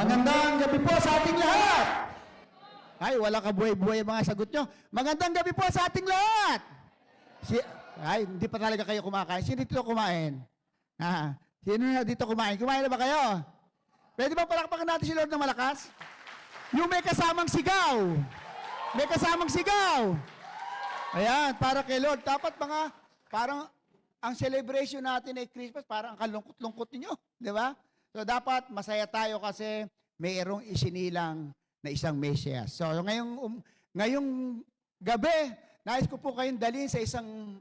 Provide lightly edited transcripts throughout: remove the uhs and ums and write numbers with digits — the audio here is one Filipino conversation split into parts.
Magandang gabi po sa ating lahat. Ay, wala ka buhay-buhay ang mga sagot nyo. Magandang gabi po sa ating lahat. Ay, hindi pa talaga kayo kumakain. Sino dito kumain? Sino na dito kumain? Kumain na ba kayo? Pwede ba palakpakan natin si Lord ng malakas? Yung may kasamang sigaw. May kasamang sigaw. Ayan, para kay Lord. Dapat parang ang celebration natin ay Christmas, parang ang kalungkot-lungkot ninyo. Di ba? So, dapat masaya tayo kasi mayroong isinilang na isang Mesias. So, ngayong gabi, nais ko po kayong dalhin sa isang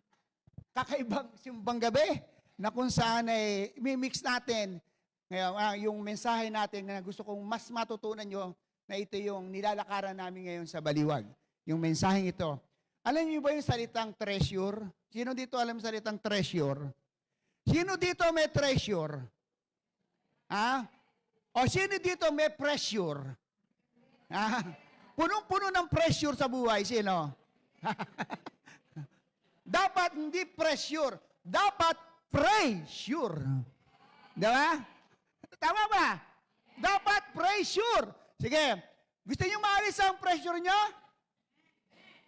kakaibang simbang gabi na kung saan ay mimix natin ngayon, yung mensahe natin na gusto kong mas matutunan nyo na ito yung nilalakaran namin ngayon sa Baliwag. Yung mensaheng ito. Alam niyo ba yung salitang treasure? Sino dito alam yung salitang treasure? Sino dito may treasure? O sino dito may pressure? Punong-puno ng pressure sa buhay. Sino? Dapat hindi pressure. Dapat pressure. Diba? Tama ba? Dapat pressure. Sige. Gusto niyo maalis ang pressure niyo?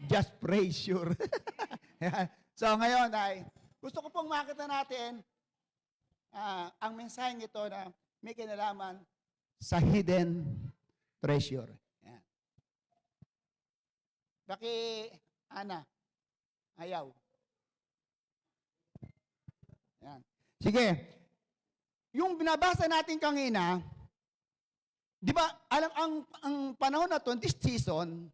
Just pressure. So ngayon ay, gusto ko pong makita natin ang mensaheng ito na may kinalaman sa hidden treasure. Yan. Baki, Ana, ayaw. Yan. Sige. Yung binabasa natin kanina, di ba, alam, ang panahon na to, this season,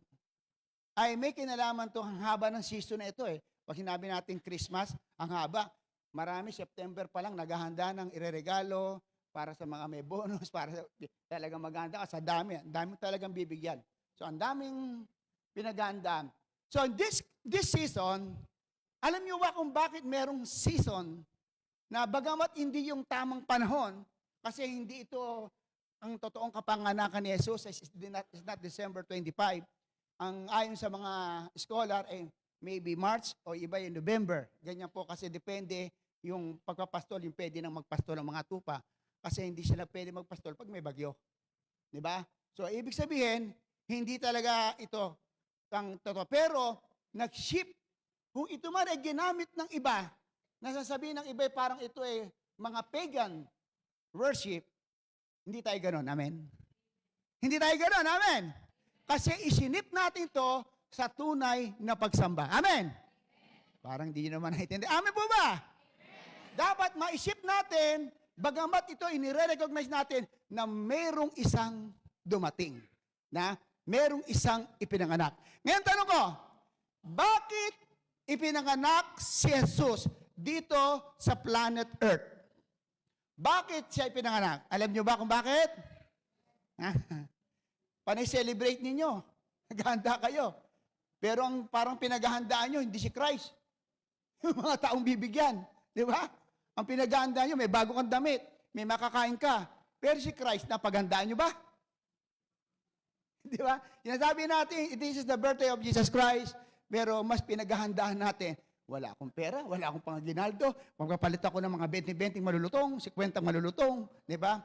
ay may kinalaman to, ang haba ng season na ito eh. Pag sinabi natin Christmas, ang haba. Marami, September pa lang, naghahanda ng ireregalo, para sa mga may bonus, para sa talagang maghahanda ka sa dami. Ang dami talagang bibigyan. So, ang daming pinaghandaan. So, this season, alam niyo ba kung bakit merong season na bagamat hindi yung tamang panahon, kasi hindi ito ang totoong kapanganakan ni Jesus, is not December 25. Ang ayon sa mga scholar, maybe March o iba yung November. Ganyan po kasi depende yung pagpapastol, yung pwede nang magpastol ng mga tupa. Kasi hindi sila pwede magpastol pag may bagyo. Di ba? So, ibig sabihin, hindi talaga ito ang totoo. Pero, nag-ship. Kung ito man ay ginamit ng iba, nasasabihin ng iba parang ito ay mga pagan worship, hindi tayo ganon. Amen? Hindi tayo ganon. Amen? Kasi isinip natin to sa tunay na pagsamba. Amen? Parang hindi nyo naman naitindi. Amen po ba? Dapat maisip natin, bagamat ito, inire-recognize natin na mayroong isang dumating. Na mayroong isang ipinanganak. Ngayon tanong ko, bakit ipinanganak si Jesus dito sa planet Earth? Bakit siya ipinanganak? Alam niyo ba kung bakit? Panay-celebrate ninyo. Naghahanda kayo. Pero ang parang pinaghahandaan nyo, hindi si Christ. Yung mga taong bibigyan. Di ba? Ang pinaghahandaan nyo, may bago kang damit, may makakain ka. Pero si Christ, napaghandaan nyo ba? Di ba? Sinasabi natin, this is the birthday of Jesus Christ, pero mas pinaghahandaan natin, wala akong pera, wala akong pangaginaldo, magpapalit ako ng mga 20-20 malulutong, 50 malulutong, di ba?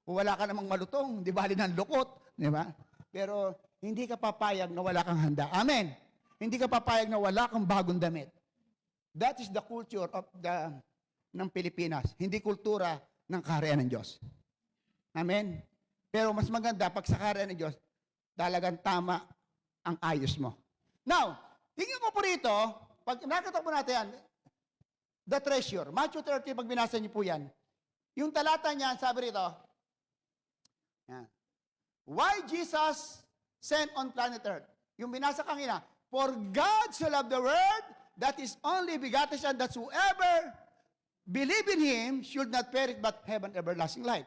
Kung wala ka namang malutong, di bali ng lukot, di ba? Pero hindi ka papayag na wala kang handa. Amen. Hindi ka papayag na wala kang bagong damit. That is the culture of ng Pilipinas. Hindi kultura ng kaharian ng Diyos. Amen. Pero mas maganda pag sa kaharian ng Diyos, talagang tama ang ayos mo. Now, tingnan ko po rito, pag nakita po natin yan, the treasure. Matthew 30, pag binasa niyo po yan, yung talata niyan, sabi rito, yan. Why Jesus sent on planet Earth? Yung binasa kanina, for God so loved the world, that is only begotten Son, that whoever believe in Him should not perish but have an everlasting life.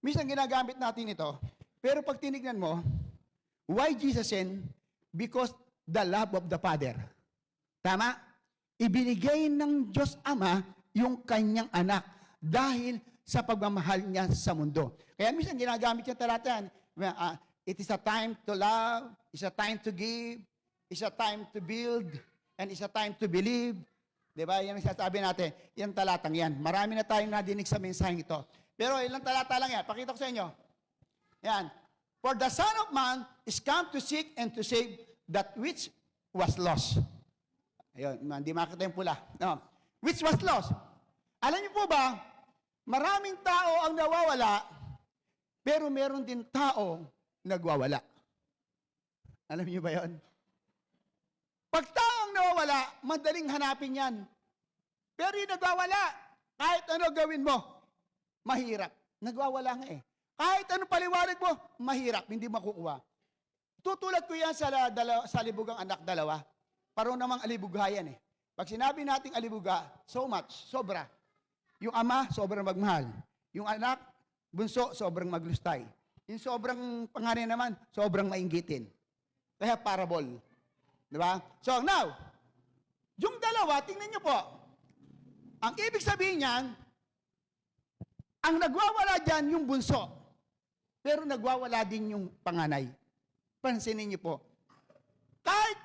Minsan ginagamit natin ito, pero pag tinignan mo, why Jesus sent? Because the love of the Father. Tama? Ibinigay ng Diyos Ama yung kanyang anak dahil sa pagmamahal niya sa mundo. Kaya minsan ginagamit yung talata yan. It is a time to love, it's a time to give, it's a time to build, and it's a time to believe. Diba? Yan ang sasabi natin. Yan talatang yan. Marami na tayong nadinig sa mensaheng ito. Pero ilang talata lang yan. Pakita ko sa inyo. Yan. For the Son of Man is come to seek and to save that which was lost. Ayun, hindi makita yung pula. No. Which was lost. Alam niyo po ba, maraming tao ang nawawala, pero meron din tao nagwawala. Alam niyo ba yon? Pag tao ang nawawala, madaling hanapin yan. Pero yung nagwawala, kahit ano gawin mo, mahirap. Nagwawala nga eh. Kahit ano paliwanag mo, mahirap, hindi makukuha. Tutulad ko yan sa libugang anak dalawa. Parang namang alibughayan eh. Pag sinabi nating alibuga, so much, sobra. Yung ama, sobrang magmahal. Yung anak, bunso, sobrang maglustay. Yung sobrang pangalan naman, sobrang mainggitin. Kaya parable. Di ba? So now, yung dalawa, tingnan nyo po. Ang ibig sabihin niyan, ang nagwawala dyan yung bunso. Pero nagwawala din yung panganay. Pansinin niyo po. Kahit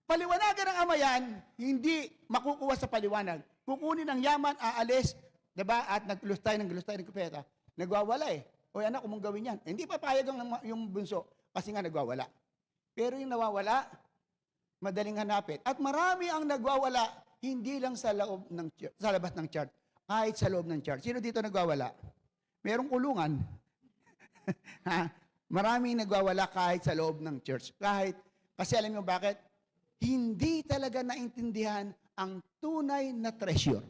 paliwanagan ng ama yan, hindi makukuha sa paliwanag. Kukunin ang yaman, aalis, diba? At naglustay ng kupeta. Nagwawala eh. O anak, kung mong gawin yan. Hindi papayag yung bunso kasi nga nagwawala. Pero yung nawawala, madaling hanapin. At marami ang nagwawala, hindi lang sa loob ng sa labas ng church, kahit sa loob ng church. Sino dito nagwawala? Merong kulungan. Ha? Maraming nagwawala kahit sa loob ng church. Kasi alam niyo bakit? Hindi talaga naintindihan ang tunay na treasure.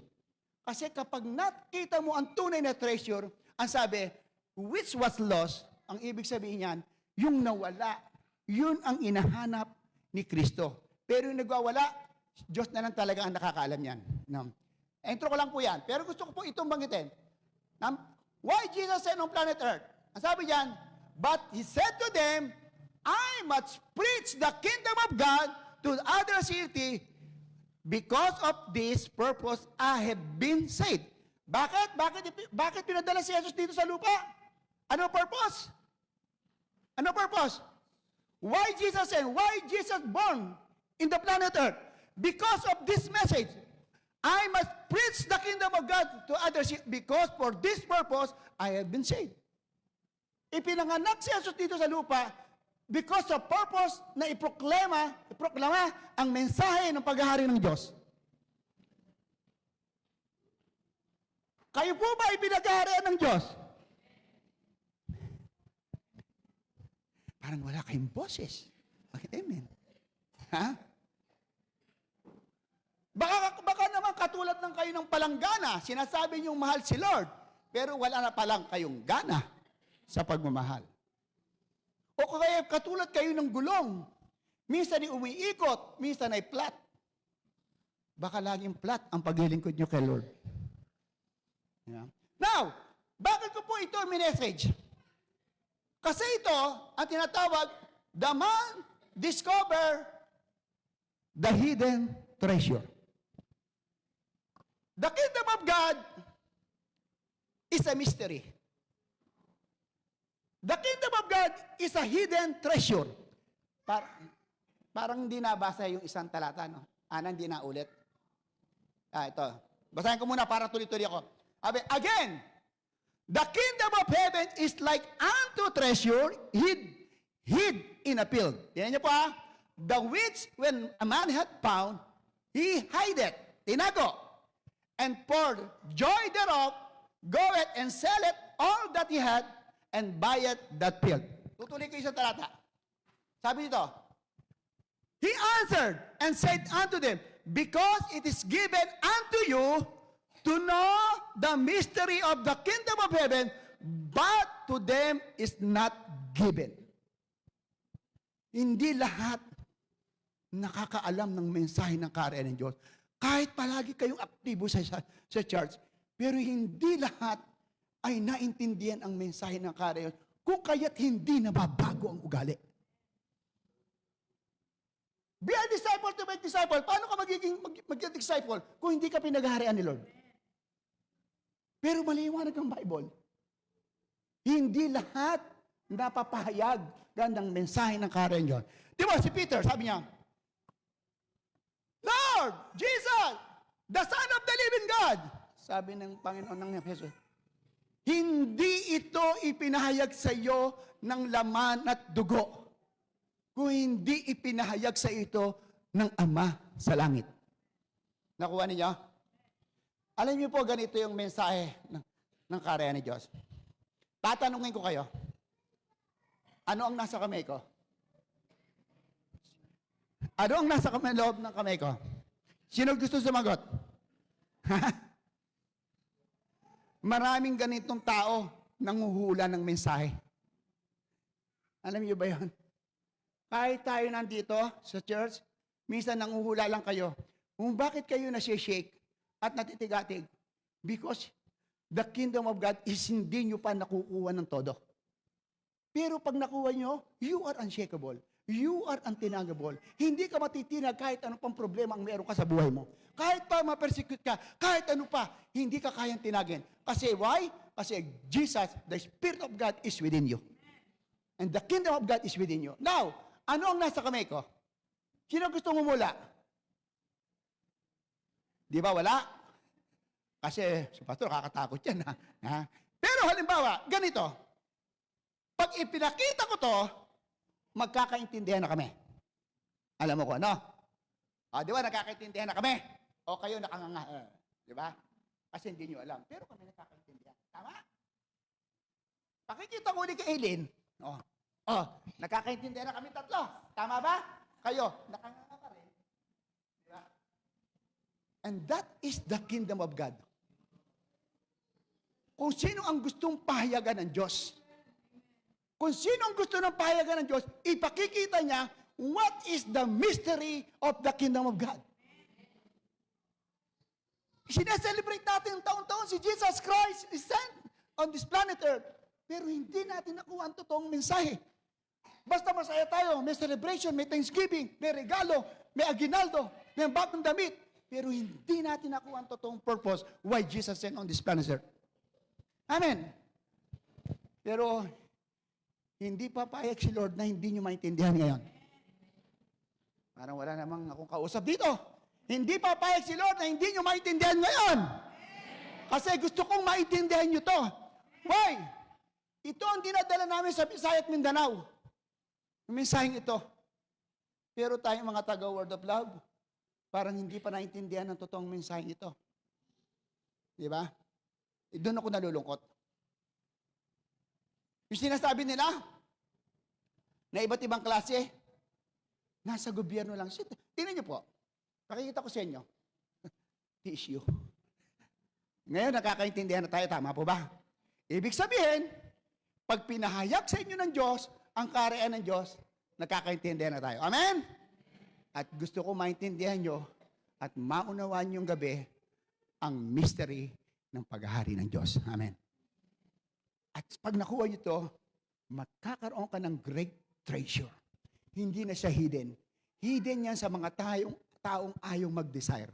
Kasi kapag nakita mo ang tunay na treasure, ang sabi, which was lost, ang ibig sabihin niyan, yung nawala, yun ang inahanap ni Kristo. Pero yung nagwawala, Diyos na lang talaga ang nakakaalam yan. No? Intro ko lang po yan. Pero gusto ko po itong banggitin. Why Jesus said on planet Earth? Ang sabi diyan, but He said to them, I must preach the kingdom of God to other city. Because of this purpose, I have been saved. Bakit pinadala si Jesus dito sa lupa? Ano purpose? Ano purpose? Why Jesus said, why Jesus born in the planet Earth? Because of this message. I must preach the kingdom of God to others because for this purpose, I have been saved. Ipinanganak si Jesus dito sa lupa because of purpose na iproklama ang mensahe ng paghahari ng Diyos. Kayo po ba ipinaghaharian ng Diyos? Parang wala kayong boses. Bakit amen? Ha? Baka naman katulad ng kayo ng palanggana, sinasabi niyong mahal si Lord, pero wala na palang kayong gana sa pagmamahal. O kaya katulad kayo ng gulong, minsan ay umiikot, minsan ay flat. Baka laging flat ang paglilingkod niyo kay Lord. Yeah. Now, bakit ko po ito minessage? Kasi ito, ang tinatawag, the man discover the hidden treasure. The kingdom of God is a mystery. The kingdom of God is a hidden treasure. Parang hindi nabasa yung isang talata, no? Hindi na ulit. Ito. Basahin ko muna para tuloy-tuloy ako. Again, the kingdom of heaven is like unto treasure hid in a field. Yan niyo po The which when a man had found, he hid it, tinago. And for joy thereof, goeth and selleth all that he had, and buyeth that field. Tutuloy ko isang talata. Sabi nito, he answered and said unto them, because it is given unto you to know the mystery of the kingdom of heaven, but to them is not given. Hindi lahat nakakaalam ng mensahe ng kaharian ng Diyos. Kahit palagi kayong aktibo sa church, pero hindi lahat ay naintindihan ang mensahe ng kaharian kung kaya't hindi nababago ang ugali. Be a disciple to make disciple. Paano ka magiging disciple kung hindi ka pinaghaharian ni Lord? Pero maliwanag ang Bible. Hindi lahat napapahayag ng mensahe ng kaharian ng Diyos. Di ba si Peter, sabi niya, Lord, Jesus, the Son of the living God. Sabi ng Panginoon ng Jesus, Hindi ito ipinahayag sa iyo ng laman at dugo, kung hindi ipinahayag sa ito ng Ama sa langit. Nakuha niyo? Alam niyo po, ganito yung mensahe ng karya ni Diyos. Tatanungin ko kayo, ano ang nasa kamay ko? Ano ang nasa loob ng kamay ko? Sino gusto sumagot? Maraming ganitong tao nanguhula ng mensahe. Alam niyo ba yun? Kahit tayo nandito sa church, minsan nanguhula lang kayo. Kung bakit kayo nasi-shake at natitigatig? Because the kingdom of God is hindi nyo pa nakukuha ng todo. Pero pag nakuha nyo, you are unshakable. You are untinagable. Hindi ka matitinag kahit ano pang problema ang meron ka sa buhay mo. Kahit pa ma-persecute ka, kahit ano pa, hindi ka kayang tinagin. Kasi why? Kasi Jesus, the Spirit of God is within you. And the kingdom of God is within you. Now, ano ang nasa kamay ko? Sino gusto umula? Di ba wala? Kasi, si Pastor, kakatakot yan. Ha? Pero halimbawa, ganito. Pag ipinakita ko to, magkakaintindihan na kami. Alam mo ko, ano? Di ba, nagkakaintindihan na kami? O kayo nakanganga. Di ba? Kasi hindi nyo alam. Pero kami nagkakaintindihan. Tama? Pakikita ko ulit kay Eileen. Nagkakaintindihan na kami tatlo. Tama ba? Kayo, nakanganga ka rin. Di ba? And that is the kingdom of God. Kung sino ang gustong pahayagan ng Diyos. Kung sino ang gusto ng pahayagan ng Diyos, ipakikita niya what is the mystery of the kingdom of God. Sineselebrate natin taon-taon si Jesus Christ is sent on this planet Earth. Pero hindi natin nakuha ang totoong mensahe. Basta masaya tayo, may celebration, may thanksgiving, may regalo, may aginaldo, may bagong damit. Pero hindi natin nakuha ang totoong purpose why Jesus sent on this planet Earth. Amen. Pero hindi papayag si Lord na hindi nyo maintindihan ngayon. Parang wala namang akong kausap dito. Hindi papayag si Lord na hindi nyo maintindihan ngayon. Kasi gusto kong maintindihan nyo to. Why? Ito ang dinadala namin sa Bisaya at Mindanao. Yung mensaheng ito. Pero tayong mga taga-Word of Love, parang hindi pa naintindihan ang totoong mensaheng ito. Di ba? Doon ako nalulungkot. Yung sinasabi nila, na iba't ibang klase, nasa gobyerno lang. Tingnan niyo po, pakikita ko sa inyo. Tissue. Ngayon, nakakaintindihan na tayo, tama po ba? Ibig sabihin, pag pinahayag sa inyo ng Diyos, ang karya ng Diyos, nakakaintindihan na tayo. Amen? At gusto ko maintindihan nyo at maunawaan yung gabi ang mystery ng paghahari ng Diyos. Amen. At pag nakuha nyo ito, magkakaroon ka ng great treasure. Hindi na siya hidden. Hidden yan sa mga taong ayaw mag-desire.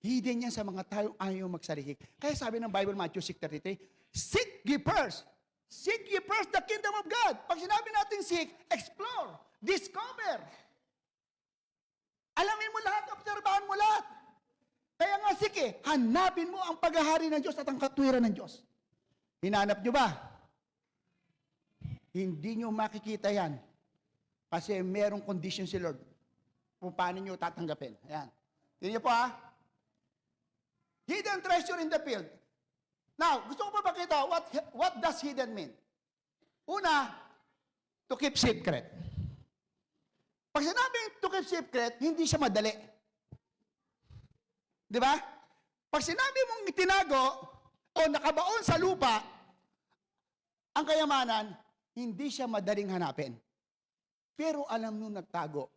Hidden yan sa mga taong ayaw magsarili. Kaya sabi ng Bible, Matthew 6:33, seek ye first. Seek ye first the kingdom of God. Pag sinabi natin seek, explore, discover. Alamin mo lahat, obserbahan mo lahat. Kaya nga sige, hanapin mo ang paghahari ng Diyos at ang katwiran ng Diyos. Hinanap nyo ba? Hindi nyo makikita yan. Kasi merong condition si Lord kung paano nyo tatanggapin. Ayan. Tingnan nyo po ha. Hidden treasure in the field. Now, gusto ko pa makita, what does hidden mean? Una, to keep secret. Pag sinabing to keep secret, hindi siya madali. Di ba? Pag sinabi mong itinago o nakabaon sa lupa, ang kayamanan, hindi siya madaling hanapin. Pero alam nung nagtago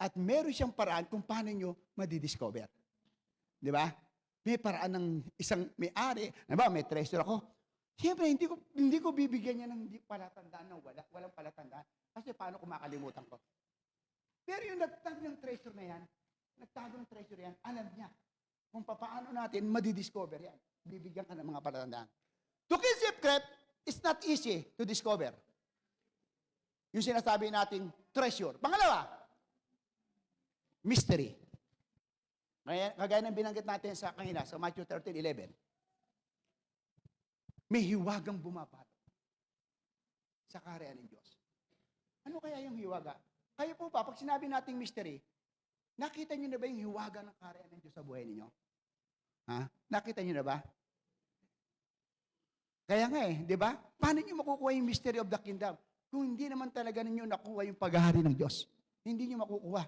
at meron siyang paraan kung paano nyo madidiscover. Di ba? May paraan ng isang may-ari. Diba, may treasure ako. Siyempre, hindi ko bibigyan niya ng palatandaan ng walang palatandaan. Kasi paano kung makalimutan ko? Pero yung nagtago ng treasure na yan, alam niya kung paano natin madidiscover yan. Bibigyan ka ng mga palatandaan. To keep secret is not easy to discover. Yung sinasabi nating treasure. Pangalawa, mystery. Kagaya ng binanggit natin sa kanina, sa Matthew 13:11. may hiwagang bumabalot sa kaharian ng Diyos. Ano kaya yung hiwaga? Kayo po ba, pag sinabi nating mystery, nakita niyo na ba yung hiwaga ng kaharian ng Diyos sa buhay ninyo? Ha? Nakita niyo na ba? Kaya nga di ba? Paano niyo makukuha yung mystery of the kingdom? Kung hindi naman talaga ninyo nakuha yung paghahari ng Diyos. Hindi niyo makukuha.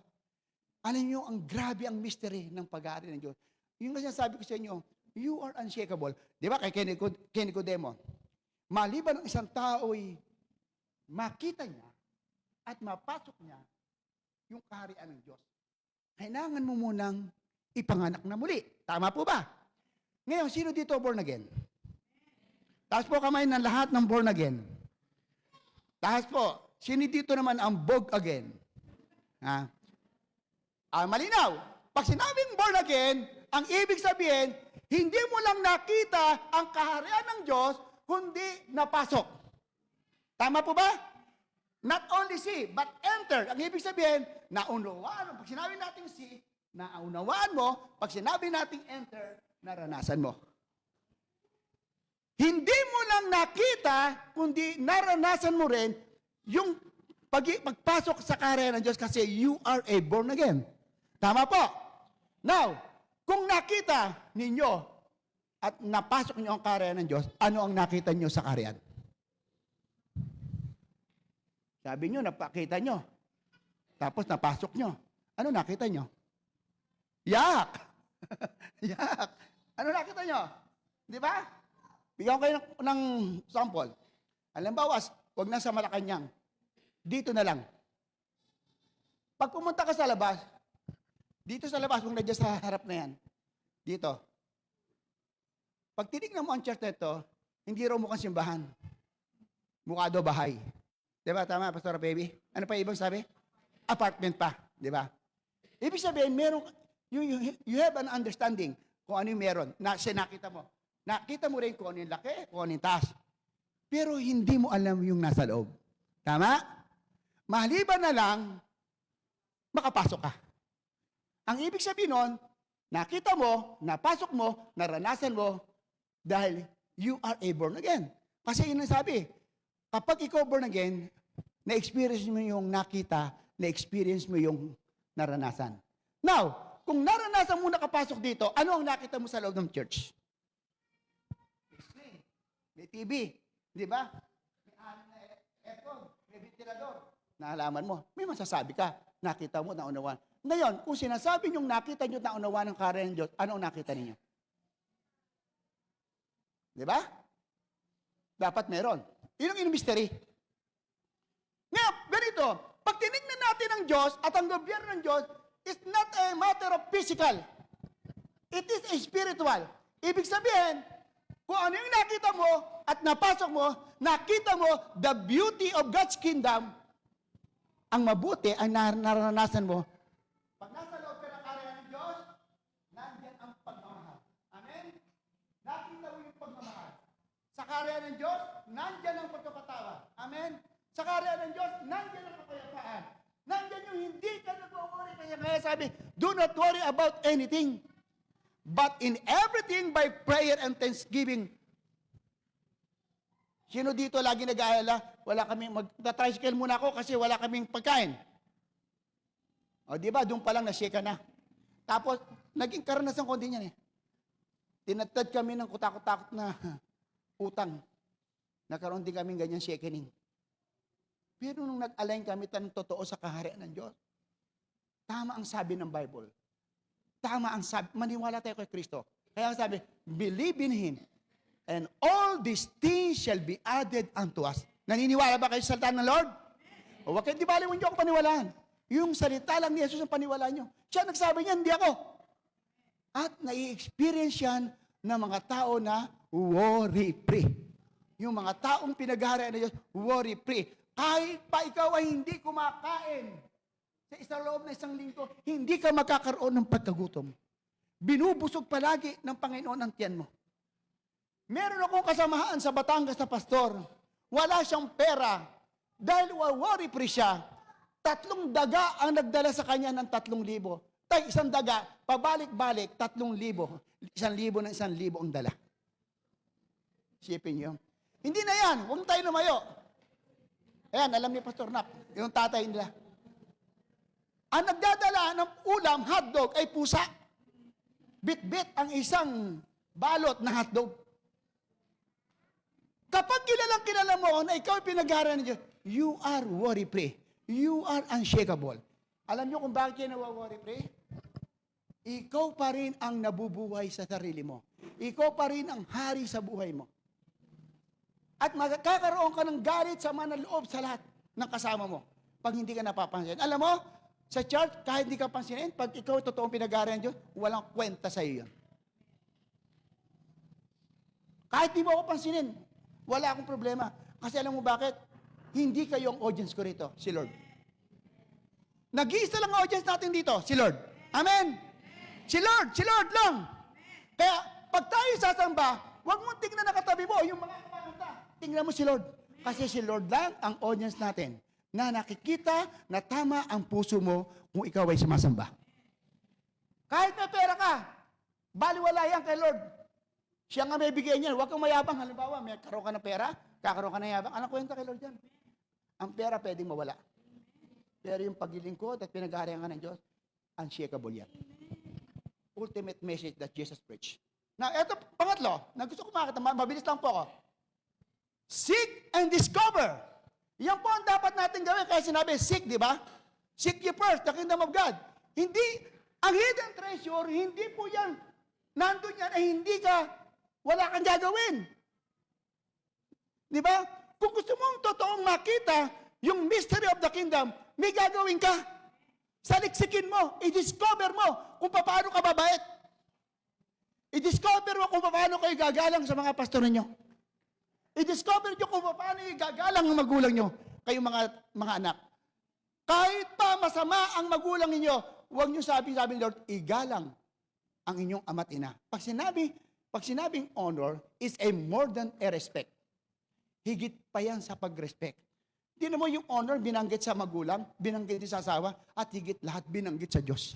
Alam niyo, ang grabe ang mystery ng paghahari ng Diyos. Yung kasi sabi ko sa inyo, you are unshakable. Di ba kay Nicodemo? Maliban ng isang tao'y makita niya at mapasok niya yung kaharian ng Diyos. Kailangan mo munang ipanganak na muli. Tama po ba? Ngayon, sino dito born again? Taas po kamay ng lahat ng born again. Taas po, sino dito naman ang born again? Ha? Malinaw. Pag sinabing born again, ang ibig sabihin, hindi mo lang nakita ang kaharian ng Diyos, kundi napasok. Tama po ba? Not only see, but enter. Ang ibig sabihin, naunawaan mo. Pag sinabi natin see, naunawaan mo. Pag sinabi natin enter, naranasan mo. Hindi mo lang nakita, kundi naranasan mo rin yung pagpasok sa kaharian ng Diyos kasi you are a born again. Tama po. Now, kung nakita ninyo at napasok niyo ang kaharian ng Diyos, ano ang nakita niyo sa kaharian? Sabi niyo, napakita niyo. Tapos napasok niyo. Ano nakita niyo? Yak! Yak! Ano nakita niyo? Di ba? Bigyan ko kayo ng sample. Halimbawa, wag na sa Malacanang. Dito na lang. Pag pumunta ka sa labas, dito sa labas, kung nandiyan sa harap na yan, dito. Pag tinignan mo ang church na ito, hindi raw mukhang simbahan. Mukha daw bahay. Diba? Tama, Pastor Baby? Ano pa ibang sabi? Apartment pa. Diba? Ibig sabihin, you have an understanding kung ano yung meron. Nakita mo. Nakita mo rin kung ano yung laki, kung ano yung taas. Pero hindi mo alam yung nasa loob. Tama? Maliban na lang, makapasok ka. Ang ibig sabihin nun, nakita mo, napasok mo, naranasan mo, dahil you are a born again. Kasi yun ang sabi, kapag ikaw born again, na-experience mo yung nakita, na-experience mo yung naranasan. Now, kung naranasan mo nakapasok dito, ano ang nakita mo sa loob ng church? May TV, di ba? May anim na aircon, may ventilador. Naalaman mo, may masasabi ka, nakita mo, naunawaan. Ngayon, kung sinasabi niyong nakita niyo at naunawaan ng kaharian ng Diyos, ano ang nakita ninyo? Di ba? Dapat meron. Yun ang mystery. Ngayon, ganito, pag tinignan natin ang Diyos at ang gobyerno ng Diyos, it's not a matter of physical. It is a spiritual. Ibig sabihin, kung ano yung nakita mo at napasok mo, nakita mo the beauty of God's kingdom, ang mabuti ang naranasan mo. Pag nasa loob ka ng kaharian ng Diyos, nandiyan ang pagmamahal. Amen? Nakita mo yung pagmamahal. Sa kaharian ng Diyos, nandiyan ang pagkapatawa. Amen? Sa kaharian ng Diyos, nandiyan ang kapayapaan. Nandiyan yung hindi ka nag-worry. Kaya sabi, do not worry about anything. But in everything by prayer and thanksgiving. Sino dito lagi nag-aalala? Wala kaming, mag-tricycle muna ako kasi wala kaming pagkain. O di ba, doon pa lang na-shake ka na. Tapos, naging karanasan ko din yan eh. Tinatad kami ng kutakot-takot na utang. Nakaroon din kami ganyan shakening. Pero nung nag-align kami ng totoo sa kaharian ng Diyos, tama ang sabi ng Bible. Tama ang sabi, maniwala tayo kay Kristo. Kaya ang sabi, believe in Him, and all these things shall be added unto us. Naniniwala ba kayo sa salita ng Lord? O wag kayo, di ba alam mo niyo ako paniwalaan? Yung salita lang ni Jesus ang paniwalaan niyo. Siya nagsabi niya, hindi ako. At nai-experience yan ng mga tao na worry-free. Yung mga taong pinaghaharian ng Diyos, worry-free. Kahit pa ikaw ay hindi kumakain, sa isang loob na isang linggo, hindi ka magkakaroon ng pagkagutom. Binubusog palagi ng Panginoon ang tiyan mo. Meron akong kasamahan sa Batangas na pastor. Wala siyang pera. Dahil worry-free siya, 3 daga ang nagdala sa kanya ng 3,000. Tay, isang daga, pabalik-balik, 3,000. 1,000 ng 1,000 ang dala. Isipin niyo. Hindi na yan. Huwag tayo lumayo. Ayan, alam ni Pastor Nap, yung tatay nila. Ang nagdadala ng ulam, hotdog, ay pusa. Bit-bit ang isang balot ng hotdog. Kapag kilala mo na ikaw ay pinag-aaral ng Diyos, you are worry-free. You are unshakable. Alam niyo kung bakit kayo nawa-worry-free? Ikaw pa rin ang nabubuhay sa sarili mo. Ikaw pa rin ang hari sa buhay mo. At magkakaroon ka ng galit sa manaloob sa lahat ng kasama mo pag hindi ka napapansin. Alam mo, sa church, kahit hindi ka pansinin, pag ikaw totoong pinag-aaral ng Diyos, walang kwenta sa iyo yun. Kahit di mo ako pansinin, wala akong problema. Kasi alam mo bakit? Hindi kayo ang audience ko rito, si Lord. Nag-iisa lang ang audience natin dito, si Lord. Amen? Si Lord lang. Kaya, pag tayo sasamba, huwag mong tingnan na katabi mo, yung mga kumanta. Tingnan mo si Lord. Kasi si Lord lang ang audience natin na nakikita na tama ang puso mo kung ikaw ay sumasamba. Kahit may pera ka, baliwala yan kay Lord. Siya nga may bigay niyan. Huwag kang mayabang. Halimbawa, may karoon ka ng pera, kakaroon ka ng yabang. Anong kwenta kay Lord yan? Ang pera pwedeng mawala. Pero yung paglilingkod at pinag-aarihan ka ng Diyos, unshakable yan. Ultimate message that Jesus preached. Now, eto, pangatlo, na gusto ko makita, mabilis lang po ako. Seek and discover. Yan po ang dapat natin gawin. Kaya sinabi, seek, di ba? Seek ye first, the kingdom of God. Hindi, ang hidden treasure, hindi po yan, nandun yan, ay hindi ka, wala kang gagawin. Di ba? Kung gusto mong totoong makita yung mystery of the kingdom, may gagawin ka. Saliksikin mo, i-discover mo kung paano ka babait. I-discover mo kung paano kayo gagalang sa mga pastor ninyo. I-discover nyo kung paano gagalang ang magulang nyo, kayong mga anak. Kahit pa masama ang magulang ninyo, huwag nyo sabi ni Lord, igalang ang inyong ama't ina. Pag sinabing honor, is a more than a respect. Higit pa yan sa pag-respect. Hindi mo yung honor binanggit sa magulang, binanggit sa asawa, at higit lahat binanggit sa Diyos.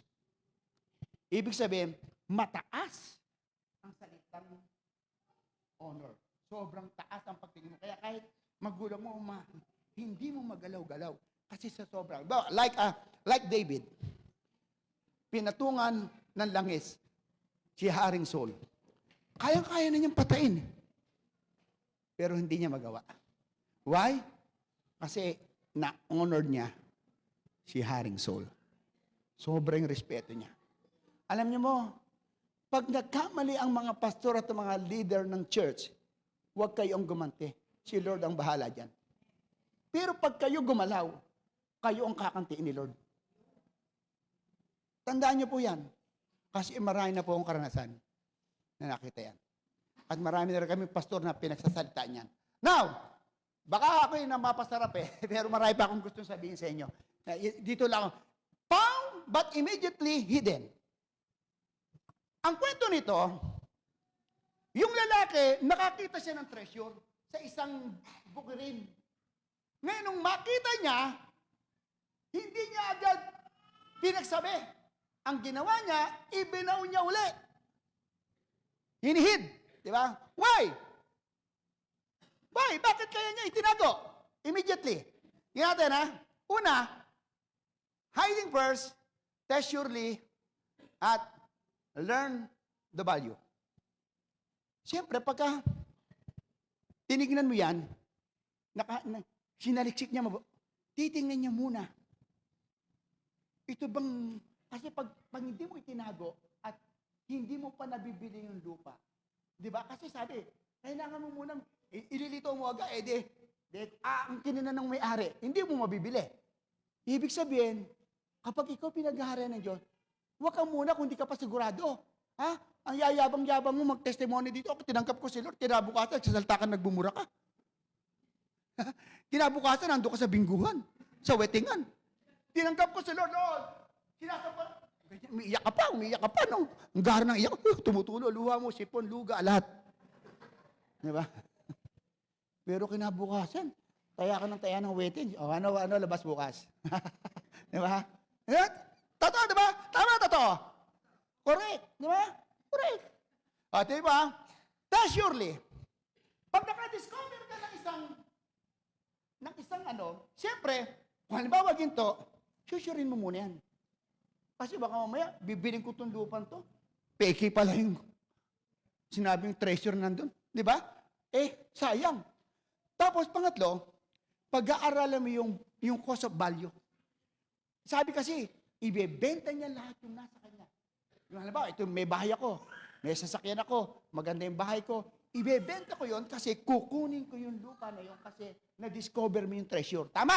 Ibig sabihin, mataas ang salitang honor. Sobrang taas ang pagtingin mo. Kaya kahit magulang mo, hindi mo magalaw-galaw. Kasi sa sobrang. Like David, pinatungan ng langis si Haring Saul. Kaya-kaya na niyang patayin. Pero hindi niya magawa. Why? Kasi na-honor niya si Haring Saul. Sobrang respeto niya. Alam niyo mo, pag nagkamali ang mga pastor at mga leader ng church, huwag kayong gumanti. Si Lord ang bahala dyan. Pero pag kayo gumalaw, kayo ang kakantiin ni Lord. Tandaan niyo po yan. Kasi marami na po akong karanasan na nakita yan. At marami na rin kami pastor na pinagsasalitaan yan. Now, baka ako yung namapasarap pero marami pa akong gustong sabihin sa inyo. Dito lang, found but immediately hidden. Ang kwento nito, yung lalaki, nakakita siya ng treasure sa isang bukirin. Ngayon, nung makita niya, hindi niya agad pinagsabi. Ang ginawa niya, ibinaw niya uli. Hinihid. Di ba? Why? Why? Bakit kaya niya itinago? Immediately. Tingnan natin, ha? Una, hiding first, test surely, at learn the value. Siyempre, pagka tinignan mo yan, sinaliksik niya, titingnan niya muna. Ito bang, kasi pag hindi mo itinago at hindi mo pa nabibili yung lupa, di ba? Kasi sabi, kailangan mo munang, ililito mo agad, ang kininan ng may-ari, hindi mo mabibili. Ibig sabihin, kapag ikaw pinag-aharian ng Diyos, huwag ka muna kung hindi ka pa sigurado. Ha? Ang yayabang-yabang mo mag-testimony dito, tinangkap ko si Lord, kinabukasan, nagsasalta ka, nagbumura ka. Kinabukasan, nando ka sa bingguhan, sa wetingan. Tinangkap ko si Lord, sinasapat, umiiyak ka pa, no? Ang gara ng iyak, tumutulo, luha mo, sipon, luga, lahat. Di ba? Pero kinabukasan, taya ka ng taya ng wedding. O ano, labas bukas. Di ba? Totoo, di ba? Tama, totoo. Correct. Di ba? Correct. O, di ba? Surely, Pag naka-discover ka ng isang siyempre, kung halimbawa ginto, susurin mo muna yan. Kasi baka mamaya, bibiling ko itong lupan to. Peke pala yung sinabing treasure nandun. Di ba? Sayang. Tapos pangatlo, pag-aaralan mo yung cost of value. Sabi kasi, ibebenta niya lahat yung nasa kanya. Yung halimbawa, ito may bahay ako, may sasakyan ako, maganda yung bahay ko, ibebenta ko yon kasi kukunin ko yung lupa na yon kasi na-discover mo yung treasure. Tama?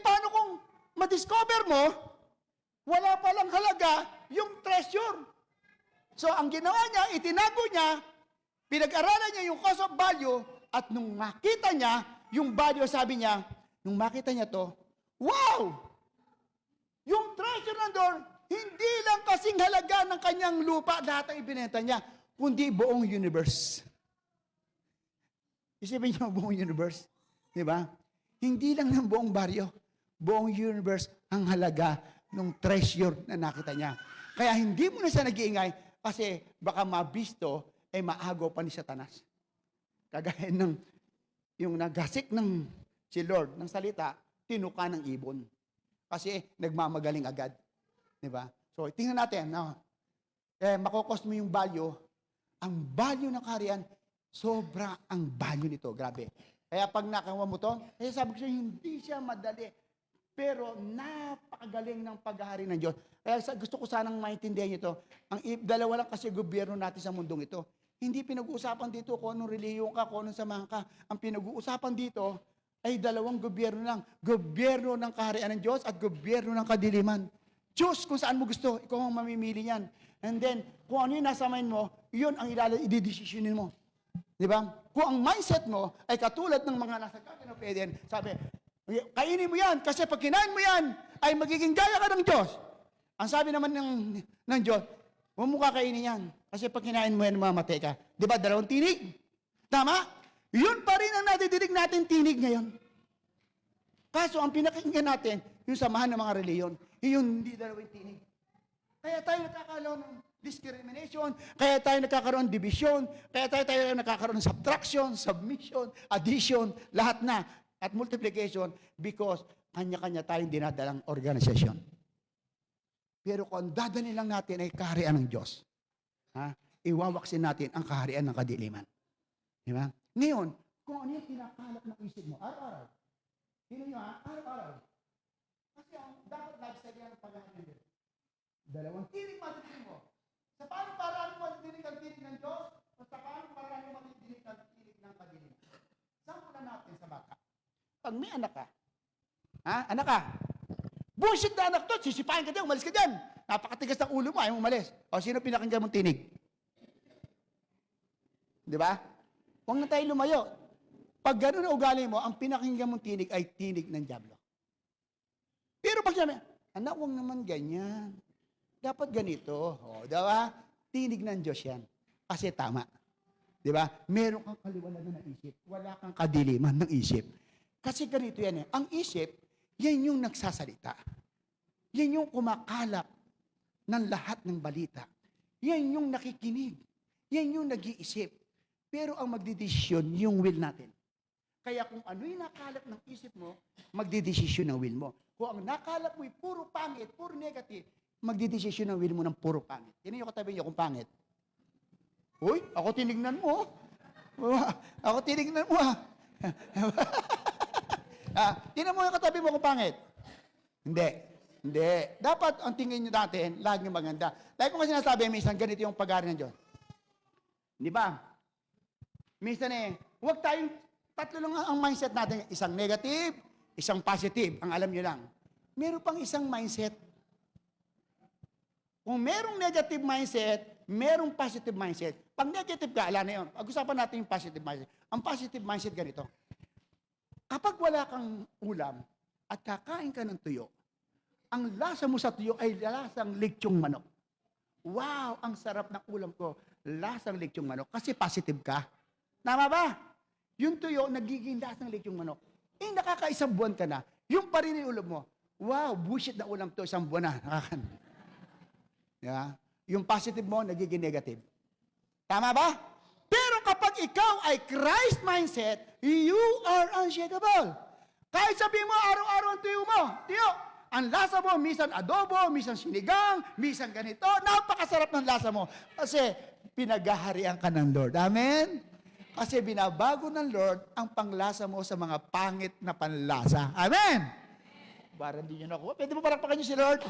Paano kung ma-discover mo, wala palang halaga yung treasure? So, ang ginawa niya, itinago niya, pinag-aralan niya yung cost of value, at nung makita niya, yung value, sabi niya, nung makita niya to, wow! Yung treasure nandun, hindi lang kasing halaga ng kanyang lupa, lahat ang ibinenta niya, kundi buong universe. Isipin niyo buong universe. Di ba? Hindi lang ng buong baryo, buong universe ang halaga ng treasure na nakita niya. Kaya hindi mo na siya nag-iingay kasi baka mabisto maagaw pa ni Satanas. Kagaya ng yung nagasik ng si Lord ng salita, tinuka ng ibon. Kasi nagmamagaling agad. Di ba? So, tingnan natin. Makokost mo yung value. Ang value ng kaharian, sobra ang value nito. Grabe. Kaya pag nakawa mo to, sabi ko siya, hindi siya madali. Pero napakagaling ng paghahari ng Diyos. Kaya gusto ko sanang maintindihan ito. Dalawa lang kasi gobyerno natin sa mundong ito. Hindi pinag-uusapan dito kung anong relihiyon ka, kung anong samahan ka. Ang pinag-uusapan dito ay dalawang gobyerno lang. Gobyerno ng kaharian ng Diyos at gobyerno ng kadiliman. Choose kung saan mo gusto. Ikaw ang mamimili niyan. And then, kung ano yung nasa mind mo, yun ang ididesisyonin mo. Di ba? Kung ang mindset mo ay katulad ng mga nasa Garden of Eden, sabi, kainin mo yan, kasi pag kinain mo yan, ay magiging gaya ka ng Diyos. Ang sabi naman ng Diyos, huwag mo kakainin yan, kasi pag kinain mo yan, mamatay ka. Di ba, dalawang tinig? Tama? Yun pa rin ang nadidinig natin tinig ngayon. Kaso, ang pinakinggan natin, yung samahan ng mga reliyon, yun hindi dalawang tinig. Kaya tayo nagkakaroon ng discrimination, kaya tayo nagkakaroon ng division, kaya tayo nagkakaroon ng subtraction, submission, addition, lahat na. At multiplication because kanya-kanya tayong dinadalang organisasyon. Pero kung dadalhin lang natin ay kaharian ng Diyos, iwawaksin natin ang kaharian ng kadiliman. Di ba? Ngayon, kung ano yung tinakalap ng isip mo, araw-araw. Tingnan nyo araw-araw. Kasi ang dapat lifestyle yan ng pag-ahari. Dalawang tinig matitig mo. Sa paano paraan mo matitig ang tinig ng Diyos o sa paano paraan mo matitig ang tinig ng kadiliman? Sampulan natin sa baka. Pag may anak ka, anak ka, bullshit na anak to, sisipain ka dyan, umalis ka dyan. Napakatigas ng ulo mo, ayaw umalis. O sino pinakinggan mong tinig? Di ba? Huwag na tayo lumayo. Pag gano'n na ugali mo, ang pinakinggan mong tinig ay tinig ng dyablo. Pero pag sabi, anak, huwag naman ganyan. Dapat ganito. O, diba? Tinig ng Diyos yan. Kasi tama. Di ba? Meron kang kaliwanagan ng isip. Wala kang kadiliman ng isip. Kasi ganito yan Ang isip, yan yung nagsasalita. Yan yung kumakalap ng lahat ng balita. Yan yung nakikinig. Yan yung nag-iisip. Pero ang magdidesisyon, yung will natin. Kaya kung ano yung nakalap ng isip mo, magdidesisyon ng will mo. Kung ang nakalap mo ay puro pangit, puro negative, magdidesisyon ng will mo ng puro pangit. Yan yung katabi niyo kung pangit. Uy, ako tinignan mo. Ako tinignan mo Tingnan mo yung katabi mo kung pangit. Hindi. Dapat ang tingin nyo natin, laging maganda. Dahil kung kasi sinasabi, minsan ganito yung pag-aari ng Diyos. Di ba? Minsan huwag tayong, tatlo lang ang mindset natin. Isang negative, isang positive. Ang alam nyo lang. Meron pang isang mindset. Kung merong negative mindset, merong positive mindset. Pag negative ka, ala na yun. Pag-usapan natin yung positive mindset. Ang positive mindset ganito. Kapag wala kang ulam at kakain ka ng tuyo, ang lasa mo sa tuyo ay lasang lechong manok. Wow, ang sarap ng ulam ko. Lasang lechong manok. Kasi positive ka. Tama ba? Yung tuyo, nagiging lasang lechong manok. Nakakaisang buwan ka na. Yung pa rin yung ulam mo. Wow, bullshit na ulam to, isang buwan na. Yeah? Yung positive mo, nagiging negative. Tama ba? Pero kapag ikaw ay Christ mindset, you are unshakable. Kahit sabihin mo, araw-araw ang tiyo, ang lasa mo, minsan adobo, minsan sinigang, minsan ganito, napakasarap ng lasa mo. Kasi pinaghaharian ka ng Lord. Amen? Kasi binabago ng Lord ang panglasa mo sa mga pangit na panlasa. Amen? Para hindi nyo nakuha. Pwede mo palakpakan nyo si Lord?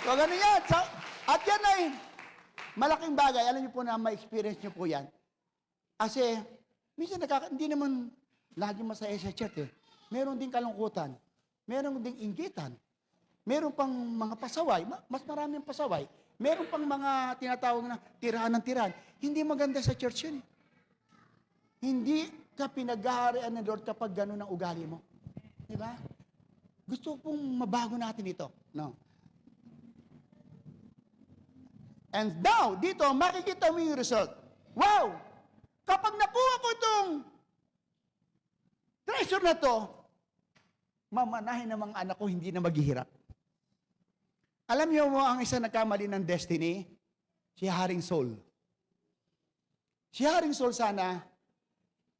So, ganun yan. So, at yan ay malaking bagay. Alam niyo po na ma-experience nyo po yan. Kasi, minsan hindi naman lagi masaya sa church eh. Meron ding kalungkutan. Meron ding inggitan. Meron pang mga pasaway. Mas maraming pasaway. Meron pang mga tinatawag na tirahan ng tirahan. Hindi maganda sa church yun. Hindi ka pinaghaharian ng Lord kapag gano'n ang ugali mo. Di ba? Gusto pong mabago natin ito. No? And now, dito, makikita mo yung result. Wow! Kapag nakuha ko itong treasure na to, mamanahin ng mga anak ko hindi na maghihirap. Alam niyo mo ang isa nagkamali ng destiny? Si Haring Saul. Si Haring Saul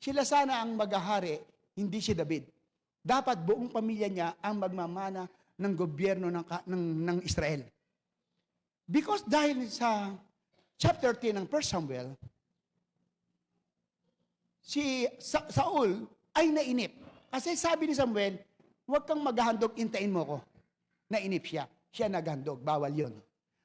sila sana ang maghahari, hindi si David. Dapat buong pamilya niya ang magmamana ng gobyerno ng Israel. Because dahil sa chapter 10 ng 1 Samuel, si Saul ay nainip. Kasi sabi ni Samuel, huwag kang maghahandog, intayin mo ko. Nainip siya. Siya naghandog. Bawal yun.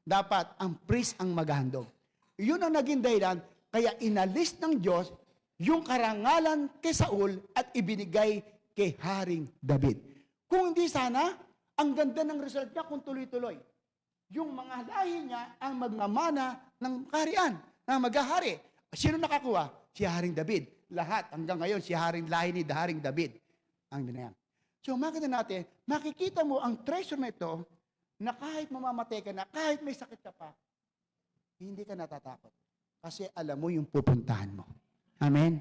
Dapat ang priest ang maghahandog. Yun ang naging dahilan, kaya inalis ng Diyos yung karangalan kay Saul at ibinigay kay Haring David. Kung hindi sana, ang ganda ng result niya kung tuloy-tuloy. Yung mga lahi niya ang magmamana ng kaharian, na maghahari. Sino nakakuha? Si Haring David. Lahat, hanggang ngayon, si Haring lahi ni Haring David ang binayang. So, makikita mo ang treasure na ito, na kahit mamamatay ka na, kahit may sakit ka pa, hindi ka natatakot. Kasi alam mo yung pupuntahan mo. Amen?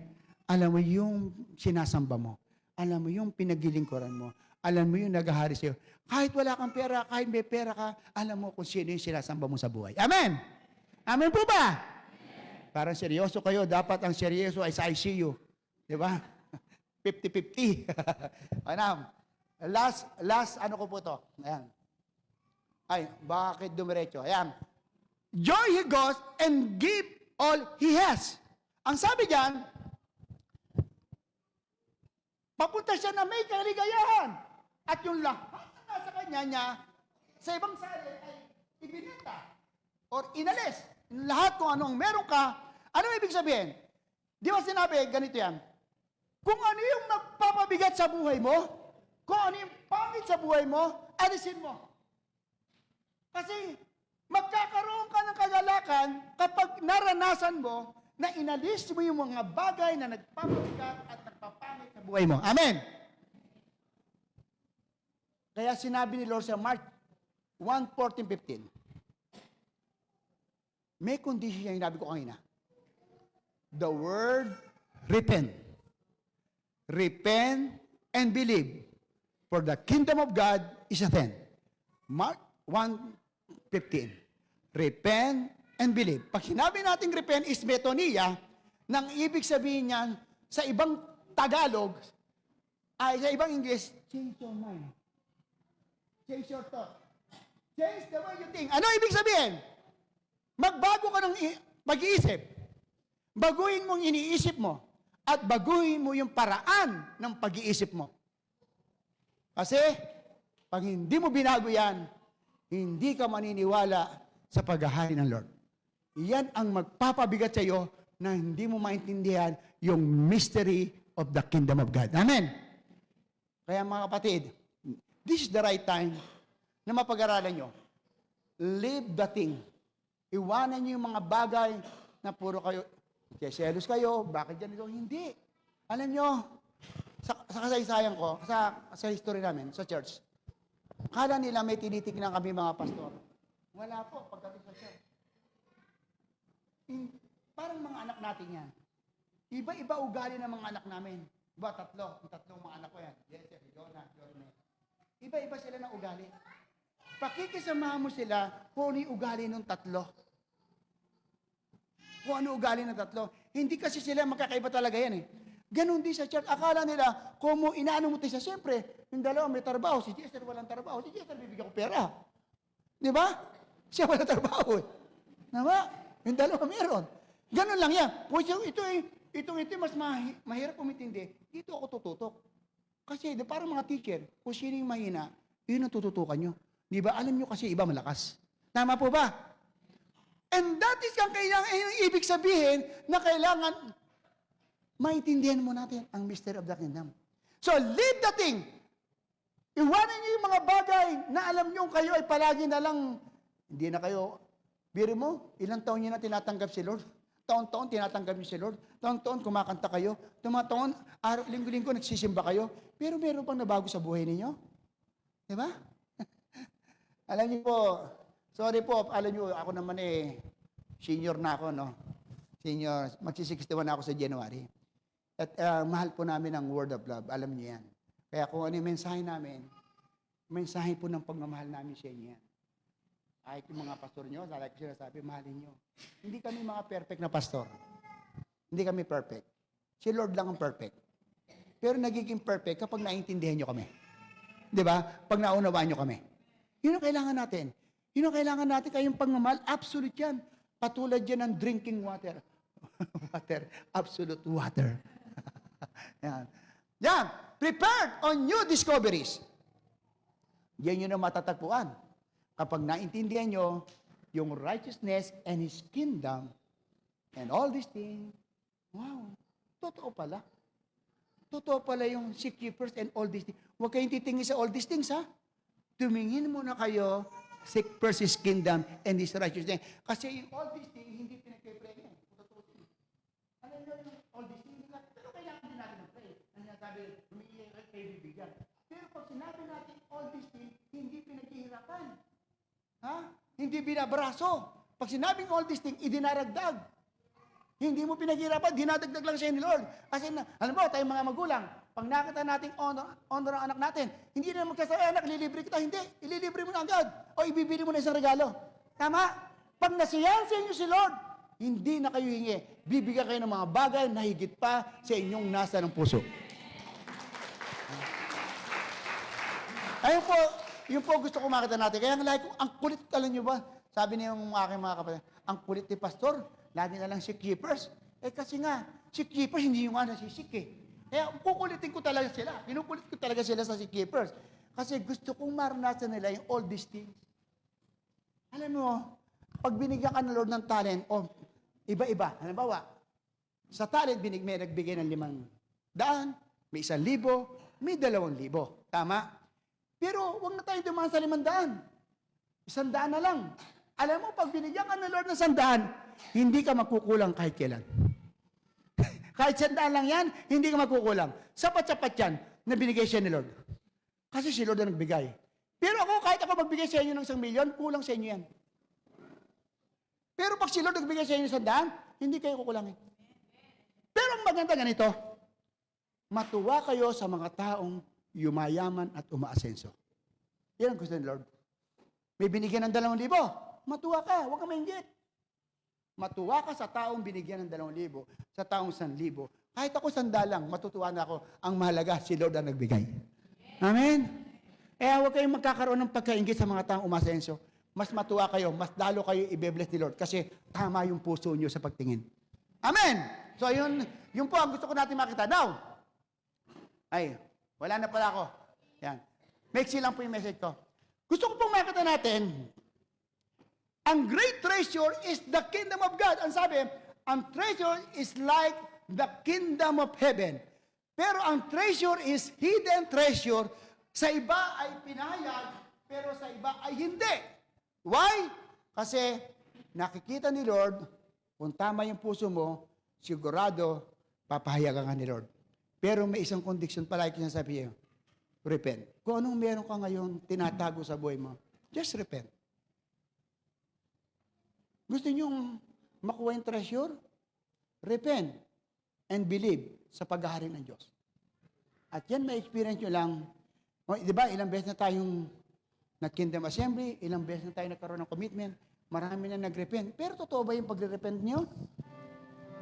Alam mo yung sinasamba mo. Alam mo yung pinagilingkuran mo. Alam mo yung naghahari sa'yo. Kahit wala kang pera, kahit may pera ka, alam mo kung sino yung sinasamba mo sa buhay. Amen? Amen po ba? Amen. Parang seryoso kayo. Dapat ang seryoso ay sa ICU. Di ba? 50-50. Ano? Last, ano ko po to? Ayan. Ay, bakit dumiretso? Ayan. Joy he goes and give all he has. Ang sabi diyan, papunta siya na may kaligayahan. At yung lahat na nasa kanya niya, sa ibang sali ay ibinita or inalis. Lahat kung anong meron ka, ano ibig sabihin? Di ba sinabi, ganito yan, kung ano yung nagpapabigat sa buhay mo, kung ano yung pangit sa buhay mo, alisin mo. Kasi magkakaroon ka ng kagalakan kapag naranasan mo na inalis mo yung mga bagay na nagpapabigat at nagpapangit sa buhay mo. Amen! Kaya sinabi ni Lord sa Mark 1:14-15, may condition yung sinabi ko kanina. The word repent. Repent and believe, for the kingdom of God is at hand. Mark 1:15. Repent and believe. Pag sinabi natin repent is metonia, nang ibig sabihin niyan sa ibang Tagalog, ay sa ibang English, change your mind. Change your thought. Change the way you think. Ano ibig sabihin? Magbago ka ng pag-iisip. Baguhin mong iniisip mo. At baguhin mo yung paraan ng pag-iisip mo. Kasi, pag hindi mo binago yan, hindi ka maniniwala sa paghahari ng Lord. Yan ang magpapabigat sa iyo na hindi mo maintindihan yung mystery of the kingdom of God. Amen? Kaya mga kapatid, this is the right time na mapag-aralan nyo. Leave the thing. Iwanan nyo yung mga bagay na puro kayo, selos kayo, bakit yan ito? Hindi. Alam nyo, sa kasaysayan ko, sa history namin, sa church, kala nila may tinitignan kami mga pastor. Wala po, pagdating sa church. Parang mga anak natin yan. Iba-iba ugali ng mga anak namin. Diba, tatlong mga anak ko yan. Jesse, Donna, Jorne. Iba-iba sila ng ugali. Pakikisama mo sila kung ano yung ugali ng tatlo. kung ano ugali ng tatlo. Hindi kasi sila magkakaiba talaga yan eh. Ganon din sa church. Akala nila, kung mo inaano mo tayo, siyempre, yung dalawa may trabaho, si Jester walang trabaho, si Jester bibigyan ko pera. Di ba? Siya walang trabaho eh. Diba? Yung dalawa meron. Ganon lang yan. Kung ito mas mahirap umintindi, dito ako tututok. Kasi parang mga teacher, kung sino yung mahina, yun ang tututukan nyo. Di ba? Alam nyo kasi iba malakas. Tama po ba? And that is ang kailangan, yung ibig sabihin na kailangan maintindihan mo natin ang mystery of the kingdom. So, leave the thing. Iwanan niyo yung mga bagay na alam niyo kayo ay palagi na lang, hindi na kayo, biro mo, ilang taon niyo na tinatanggap si Lord? Taon-taon tinatanggap niyo si Lord? Taon-taon kumakanta kayo? Taon, linggo-linggo nagsisimba kayo? Pero meron pang nabago sa buhay ninyo? Di ba? Alam niyo po, sorry po, alam niyo, ako naman senior na ako, no? Senior, magsi-61 na ako sa January. At mahal po namin ang word of love, alam niyo yan. Kaya kung ano yung mensahe namin, mensahe po ng pagmamahal namin sa inyo yan. Kahit yung mga pastor nyo, like ko sinasabi, mahalin nyo. Hindi kami mga perfect na pastor. Hindi kami perfect. Si Lord lang ang perfect. Pero nagiging perfect kapag naintindihan nyo kami. Di ba? Pag naunawaan nyo kami. Yun ang kailangan natin. Yun ang kailangan natin, kayong pagmamahal, absolute yan. Patulad yan ng drinking water. Water, absolute water. Yan. Yan. Prepared on new discoveries. Yan yun ang matatagpuan. Kapag naintindihan nyo yung righteousness and His kingdom and all these things, wow, totoo pala. Totoo pala yung seek ye first and all these things. Huwag kayong titingin sa all these things, ha? Tumingin muna kayo, seek first His kingdom and His righteousness. Kasi yung all these things, hindi pinag-pray yan. Alam nyo yung all these things, pero kailangan din natin mag-pray. Ang sinasabi, humingi kayo bibigyan. Pero pag sinabi natin all these things, hindi pinaghihirapan. Ha? Hindi binabraso. Pag sinabing all these things, idinaragdag. Hindi mo pinaghirapan, dinadagdag lang siya ni Lord. Kasi, alam mo, tayong mga magulang, pag nakita nating honor ang anak natin, hindi na magkasabi, anak, ililibre kita. Hindi, ililibre mo na agad. O ibibili mo na isang regalo. Tama? Pag nasiyahan sa inyo si Lord, hindi na kayo hingi. Bibigyan kayo ng mga bagay na higit pa sa inyong nasa ng puso. Ayun po, yun po gusto ko makita natin. Kaya like, ang kulit, alam nyo ba? Sabi niya yung aking mga kapatid, ang kulit ni Pastor, lagi na lang si keepers. Kasi nga, si keepers hindi yung nasisik eh. Kaya kukulitin ko talaga sila. Pinukulit ko talaga sila sa si keepers. Kasi gusto kong maranasan nila yung all these things. Alam mo, pag binigyan ka ng Lord ng talent, iba-iba. Halimbawa, sa talent, may nagbigay ng 500, may 1,000, may 2,000. Tama? Pero huwag na tayo dumaan sa 500. 100 na lang. Alam mo, pag binigyan ka ng Lord ng 100, hindi ka makukulang kahit kailan. Kahit 100 lang yan, hindi ka makukulang. Sapat-sapat yan na binigay siya ni Lord. Kasi si Lord ang nagbigay. Pero ako, kahit ako magbigay sa inyo ng 1,000,000, kulang sa inyo yan. Pero pag si Lord nagbigay sa inyo ng 100, hindi kayo kukulangin. Pero ang maganda ganito, matuwa kayo sa mga taong yumayaman at umaasenso. Yan ang gusto ni Lord. May binigyan ng 2,000, matuwa ka, huwag ka mainggit. Matuwa ka sa taong binigyan ng 2,000, sa taong 1,000. Kahit ako 100 lang, matutuwa na ako. Ang mahalaga, si Lord ang nagbigay. Amen? Huwag kayong magkakaroon ng pagkainggit sa mga taong umasenso. Mas matuwa kayo, mas lalo kayo i-bless ni Lord kasi tama yung puso nyo sa pagtingin. Amen? So, yun po ang gusto ko natin makita. Now, wala na pala ako. Yan. Maiksi lang po yung message ko. Gusto ko pong makita natin, ang great treasure is the kingdom of God. Ang sabi, ang treasure is like the kingdom of heaven. Pero ang treasure is hidden treasure. Sa iba ay pinahayag, pero sa iba ay hindi. Why? Kasi nakikita ni Lord, kung tama yung puso mo, sigurado, papahayagan ka ni Lord. Pero may isang condition pala yung sinasabi niyo, repent. Kung anong meron ka ngayon, tinatago sa buhay mo, just repent. Gusto niyong makuha yung treasure? Repent and believe sa paghahari ng Diyos. At yan may experience nyo lang. Di ba, ilang beses na tayong nag-Kingdom Assembly, ilang beses na tayo nagkaroon ng commitment, marami na nag-repent. Pero totoo ba yung pag-repent nyo?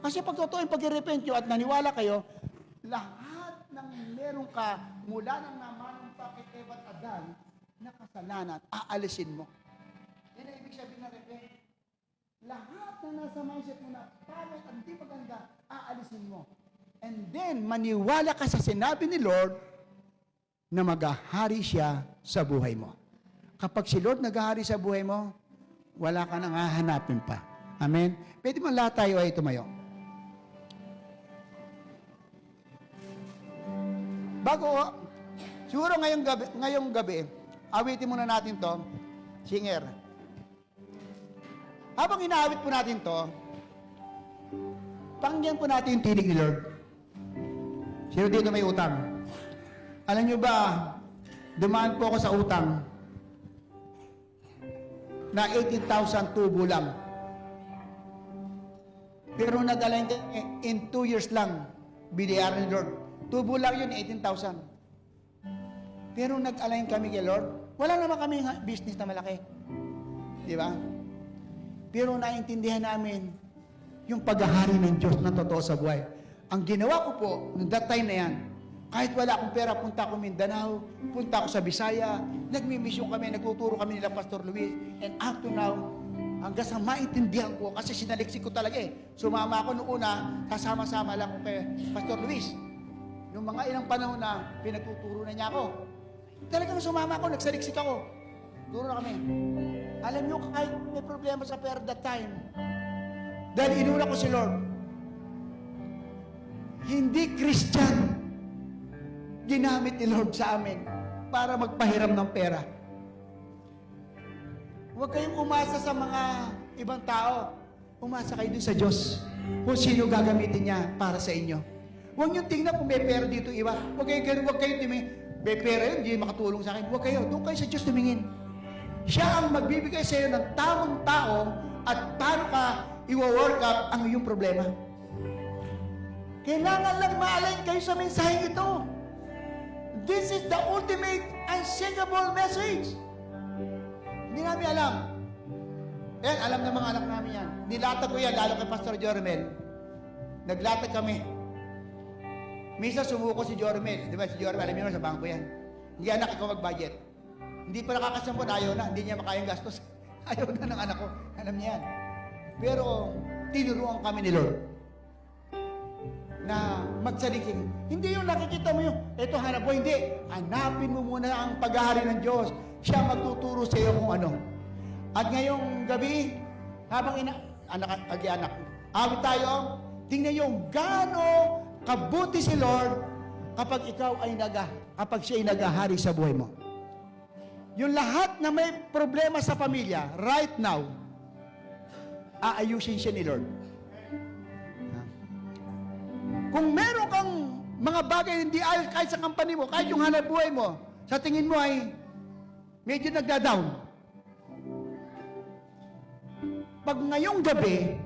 Kasi pag totoo yung pag-repent nyo at naniwala kayo, lahat ng meron ka mula nang namanumpa kay Eva at Adan na kasalanan, aalisin mo. Yan ang ibig sabihin ng repent. Lahat na nasa mindset mo na pangit at di maganda, aalisin mo. And then, maniwala ka sa sinabi ni Lord na maghahari siya sa buhay mo. Kapag si Lord naghahari sa buhay mo, wala ka nang hahanapin pa. Amen? Pwede mo lahat tayo ay tumayo. Bago, siguro ngayong gabi, awitin muna natin to, singer. Habang inaawit po natin to, pakinggan po natin yung tinig ni Lord. Sino dito may utang? Alam nyo ba, dumaan po ako sa utang na 18,000 tubo lang. Pero nag-align in 2 years lang, binayaran ni Lord. Tubo lang yun, 18,000. Pero nag-align kami kay Lord. Wala naman kami business na malaki. Di ba? Pero naintindihan namin yung paghahari ng Diyos na totoo sa buhay. Ang ginawa ko po, noong that time na yan, kahit wala akong pera, punta ako Mindanao, punta ako sa Bisaya, nagmimisyon kami, nagtuturo kami nila Pastor Luis, and up to now, hanggang sa maintindihan ko, kasi sinaliksik ko talaga eh. Sumama ako noong una, kasama-sama lang ko kay Pastor Luis. Noong mga ilang panahon na pinagtuturo na niya ako, talagang sumama ako, nagsaliksik ako. Turo na kami. Alam niyo, kahit may problema sa pera that time, dahil inuna ko si Lord, hindi Christian ginamit ni Lord sa amin para magpahiram ng pera. Huwag kayong umasa sa mga ibang tao. Umasa kayo dun sa Diyos kung sino gagamitin niya para sa inyo. Huwag niyong tingnan kung may pera dito iba. Huwag kayo ganun, huwag kayo tingin, may pera yun, hindi makatulong sa akin. Huwag kayo, doon kayo sa Diyos tumingin. Siya ang magbibigay sa iyo ng tamang tao at paano ka i-work up ang iyong problema. Kailangan lang ma-align kayo sa mensaheng ito. This is the ultimate unshakable message. Hindi namin alam. Yan, alam ng mga anak namin yan. Nilatag ko yan, lalo kay Pastor Jormel. Naglatag kami. Misa sumuko si Jormel. Di ba, si Jormel, alam niyo sa bangko yan. Hindi anak, ikaw mag-budget. Hindi pa nakakasampon, ayaw na. Hindi niya makayang gastos. Ayaw na ng anak ko. Alam niya yan. Pero, tinuruan kami ni Lord na magsaliksik. Hindi yung nakikita mo yung, eto hanap mo, hindi. Hanapin mo muna ang paghahari ng Diyos. Siya magtuturo sa iyo kung ano. At ngayong gabi, habang anak, awit tayo, tingnan yung gaano kabuti si Lord kapag ikaw ay kapag siya ay naghahari sa buhay mo. Yung lahat na may problema sa pamilya, right now, aayusin siya ni Lord. Kung meron kang mga bagay hindi ayos kahit sa company mo, kahit yung hanap buhay mo, sa tingin mo ay medyo nagda-down. Pag ngayong gabi,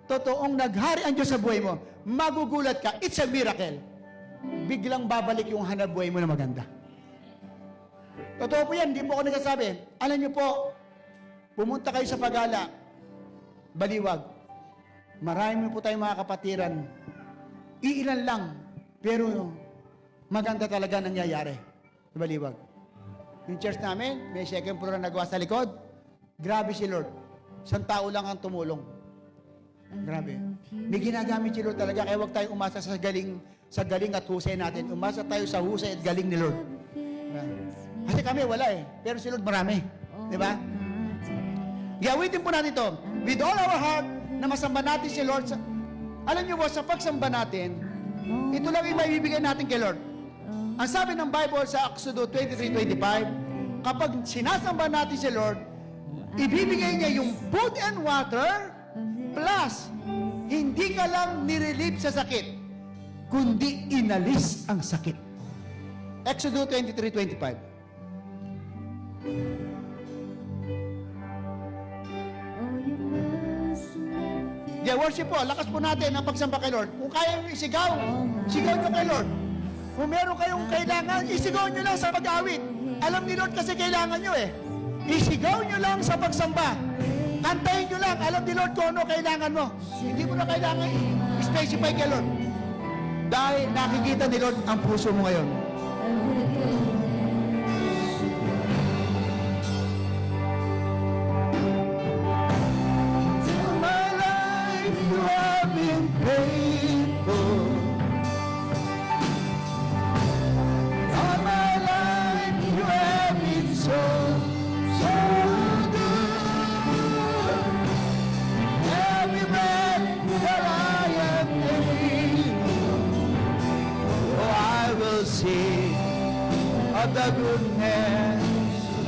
totoong naghari ang Diyos sa buhay mo, magugulat ka, it's a miracle. Biglang babalik yung hanap buhay mo na maganda. Totoo po yan, hindi po ako nagsasabi. Alam niyo po, pumunta kayo sa Pagala, Baliwag. Marami po tayong mga kapatiran. Iilan lang, pero maganda talaga nangyayari sa Baliwag. Yung church namin, may second floor na nagawa sa likod. Grabe si Lord. Isang tao lang ang tumulong. Grabe. May ginagamit si Lord talaga, kaya huwag tayong umasa sa galing at husay natin. Umasa tayo sa husay at galing ni Lord. Kasi kami wala eh, pero si Lord marami. Di ba? Gawitin po natin ito. With all our heart, na masamba natin si Lord. Alam niyo po, sa pagsamba natin, ito lang yung maibibigay natin kay Lord. Ang sabi ng Bible sa Exodus 23:25, kapag sinasamba natin si Lord, ibibigay niya yung food and water, plus, hindi ka lang nirelieve sa sakit, kundi inalis ang sakit. Exodus 23:25. Yeah, worship po. Lakas po natin ang pagsamba kay Lord. Kung kaya nyo isigaw, sigaw nyo kay Lord. Kung meron kayong kailangan, isigaw nyo lang sa pag-awit. Alam ni Lord kasi kailangan nyo eh. Isigaw nyo lang sa pagsamba. Kantahin nyo lang. Alam ni Lord kung ano kailangan mo. Hindi mo na kailangan specify kay Lord. Dahil nakikita ni Lord ang puso mo ngayon. All my life you have been faithful. All my life you have been so good. Every breath that I am able, oh, I will sing of the goodness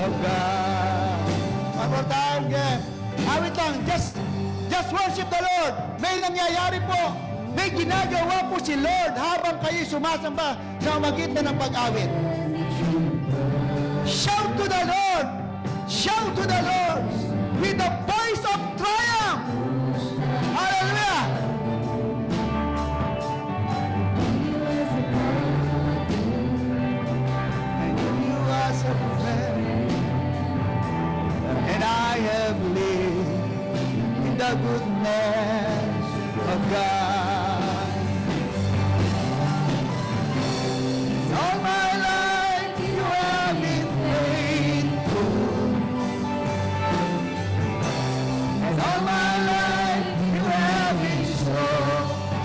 of God. One more time, yeah. Awit lang, just worship the Lord. May nangyayari po. May ginagawa po si Lord habang kayo sumasamba sa magitan ng pag-awit. Shout to the Lord! Shout to the Lord with the voice of triumph! Hallelujah! And you was a friend, and I have lived in the goodness of God. All my life you have been faithful, and all my life you have been so,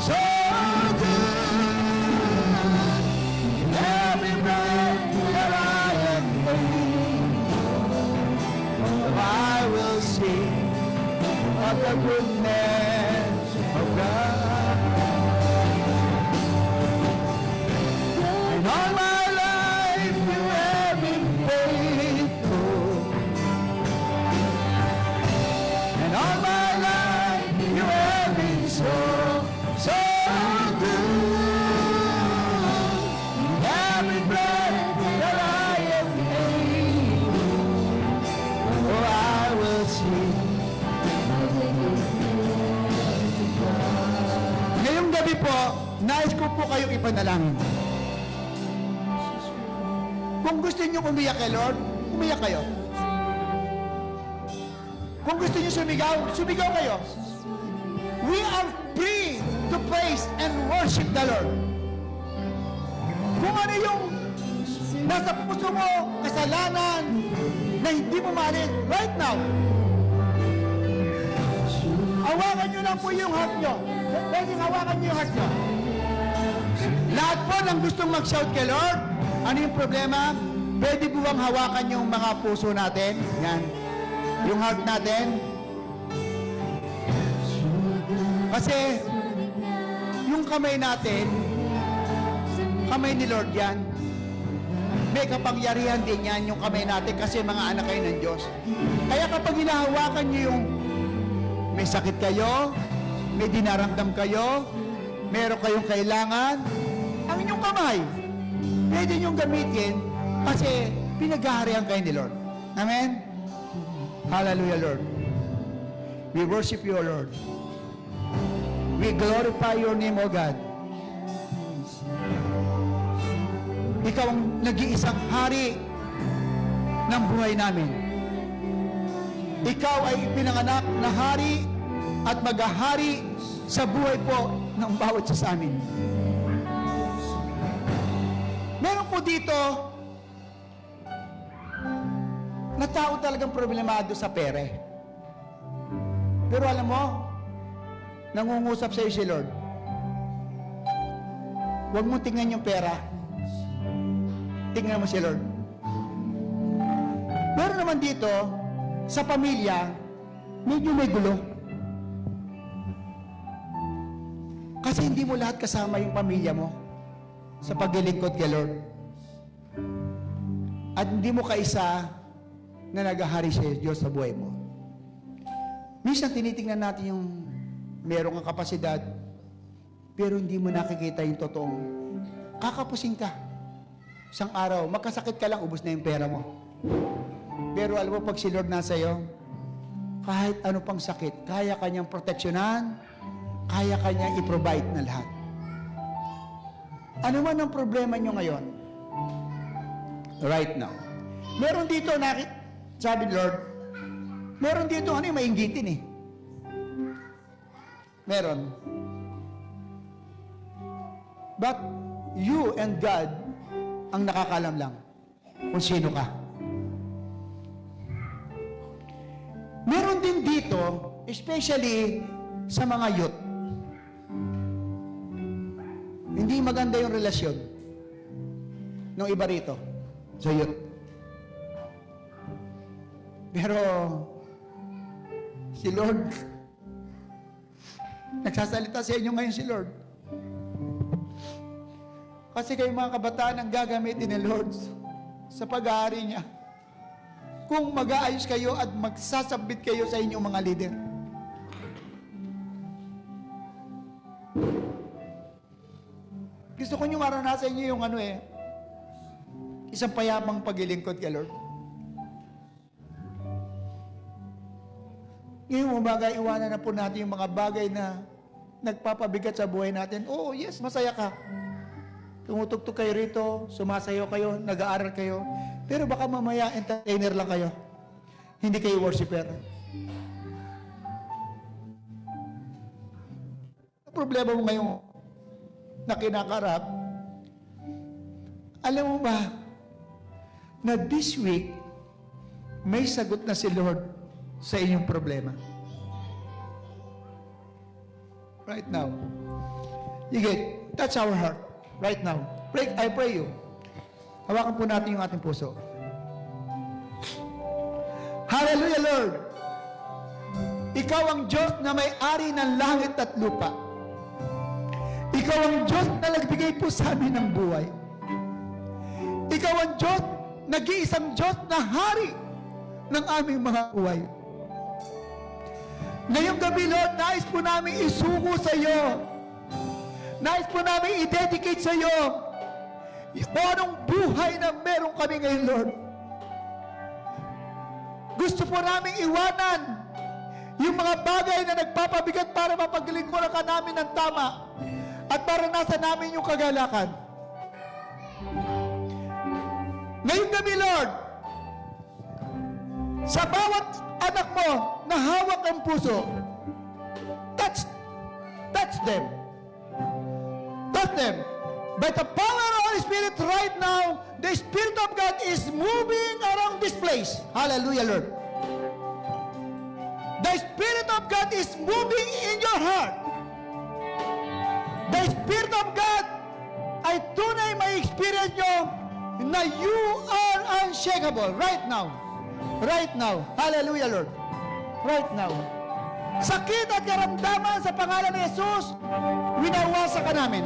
so good. In every breath that I am able, I will sing of the goodness of God. And all my life you have been faithful. And all my life you have been so, so good. Every breath that I am able, oh, I will sing. Ngayong gabi po, nais ko po kayong ipanalangin. Kung gusto niyo umiyak kay Lord, umiyak kayo. Kung gusto niyo sumigaw, sumigaw kayo. We are free to praise and worship the Lord. Kung ano yung nasa puso mo, kasalanan, na hindi mo maalis, right now, hawakan nyo lang po yung heart nyo. Pwedeng hawakan nyo yung heart nyo. Lahat po ng gustong mag-shout kay Lord, ano yung problema? Pwede po bang hawakan yung mga puso natin? Yan. Yung heart natin. Kasi, yung kamay natin, kamay ni Lord yan. May kapangyarihan din yan yung kamay natin kasi mga anak kayo ng Diyos. Kaya kapag hinahawakan nyo yung may sakit kayo, may dinaramdam kayo, meron kayong kailangan, ang inyong kamay, pwede niyong gamitin kasi pinaghaharian kayo ni Lord. Amen? Hallelujah, Lord. We worship you, O Lord. We glorify your name, O God. Ikaw ang nag-iisang hari ng buhay namin. Ikaw ay pinanganak na hari at maghahari sa buhay po ng bawat isa sa amin. Meron po dito na tao talagang problemado sa pere. Pero alam mo, nangungusap sa iyo si Lord. Huwag mo tingnan yung pera. Tingnan mo si Lord. Meron naman dito, sa pamilya, medyo may gulo. Kasi hindi mo lahat kasama yung pamilya mo sa paglilingkod kay Lord. At hindi mo kaisa na naghahari sa Diyos sa buhay mo. Minsan tinitingnan natin yung meron kang kapasidad, pero hindi mo nakikita yung totoong kakapusing ka. Isang araw, magkasakit ka lang, ubos na yung pera mo. Pero alam mo, pag si Lord nasa iyo, kahit ano pang sakit, kaya kanyang proteksyonan, kaya kanyang i-provide na lahat. Ano man ang problema nyo ngayon, right now, meron dito, sabi ni Lord, meron dito, ano yung mainggitin eh. Meron. But you and God ang nakakalam lang kung sino ka. Meron din dito, especially sa mga youth, hindi maganda yung relasyon ng iba rito sa youth. Pero si Lord, nagsasalita sa inyo ngayon si Lord. Kasi kayo mga kabataan ang gagamitin ni Lord sa pag-aari niya. Kung mag-aayos kayo at magsasabit kayo sa inyong mga leader. Gusto ko nyo maranasan nyo yung isang payapang paglilingkod kay Lord. Ngayong umaga, iwanan na po natin yung mga bagay na nagpapabigat sa buhay natin. Oo, yes, masaya ka. Tumutugtog kayo rito, sumasayo kayo, nag-aaral kayo. Pero baka mamaya entertainer lang kayo. Hindi kayo worshiper. Ang problema mo ngayon na kinakarap, alam mo ba na this week may sagot na si Lord sa inyong problema? Right now. You get, that's our heart. Right now. I pray you. Hawakan po natin yung ating puso. Hallelujah, Lord. Ikaw ang Diyos na may-ari ng langit at lupa. Ikaw ang Diyos na nagbigay po sa amin ng buhay. Ikaw ang Diyos, nag-iisang Diyos na hari ng aming mga buhay. Ngayong gabi, Lord, nais po namin isuko sa iyo. Nais po namin i-dedicate sa iyo o anong buhay na meron kami ngayon, Lord. Gusto po namin iwanan yung mga bagay na nagpapabigat para mapaglingkuran ka namin ng tama at para nasa namin yung kagalakan. Ngayong gabi, Lord, sa bawat anak mo na hawak ang puso, touch them. Touch them. By the power of the Holy Spirit right now, the Spirit of God is moving around this place. Hallelujah, Lord. The Spirit of God is moving in your heart. The Spirit of God ay tunay may experience nyo na you are unshakable right now. Right now. Hallelujah, Lord. Right now. Sakit at karamdaman sa pangalan ni Jesus, winawasa ka namin.